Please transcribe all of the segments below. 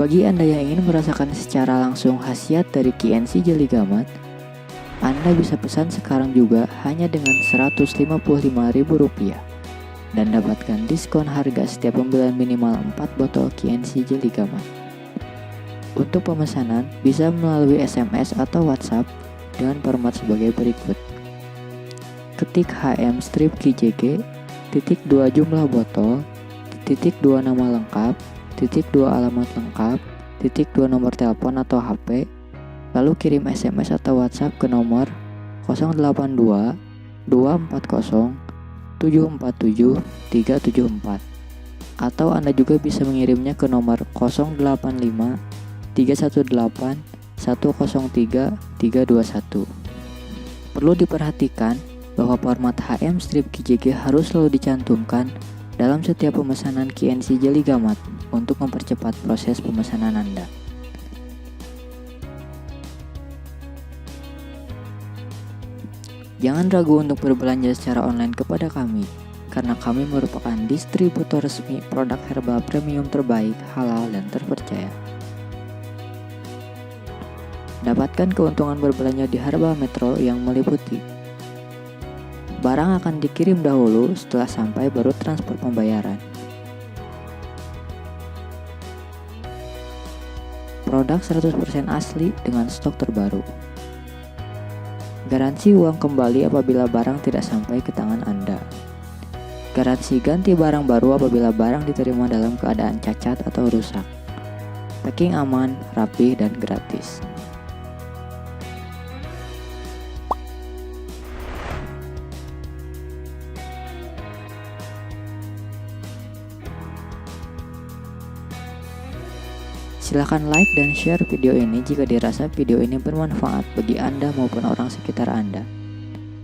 Bagi Anda yang ingin merasakan secara langsung khasiat dari KNC Jelly Gamat, Anda bisa pesan sekarang juga hanya dengan Rp155.000 dan dapatkan diskon harga setiap pembelian minimal 4 botol KNC Jelly Gamat. Untuk pemesanan bisa melalui SMS atau WhatsApp dengan format sebagai berikut. Ketik HM strip KJG, titik 2 jumlah botol, titik 2 nama lengkap, titik 2 alamat lengkap, titik 2 nomor telepon atau HP, lalu kirim SMS atau WhatsApp ke nomor 082 240 747 374. Atau Anda juga bisa mengirimnya ke nomor 085 318 103 321. Perlu diperhatikan bahwa format HM strip KJG harus selalu dicantumkan dalam setiap pemesanan KNC Jelly Gamat untuk mempercepat proses pemesanan Anda. Jangan ragu untuk berbelanja secara online kepada kami, karena kami merupakan distributor resmi produk herbal premium terbaik, halal, dan terpercaya. Dapatkan keuntungan berbelanja di Herbal Metro yang meliputi: barang akan dikirim dahulu, setelah sampai baru transfer pembayaran. Produk 100% asli dengan stok terbaru. Garansi uang kembali apabila barang tidak sampai ke tangan Anda. Garansi ganti barang baru apabila barang diterima dalam keadaan cacat atau rusak. Packing aman, rapi, dan gratis. Silahkan like dan share video ini jika dirasa video ini bermanfaat bagi Anda maupun orang sekitar Anda.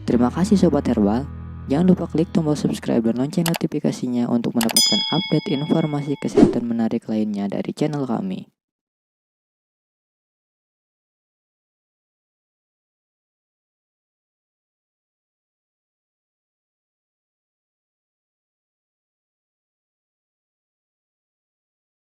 Terima kasih Sobat Herbal. Jangan lupa klik tombol subscribe dan lonceng notifikasinya untuk mendapatkan update informasi kesehatan menarik lainnya dari channel kami.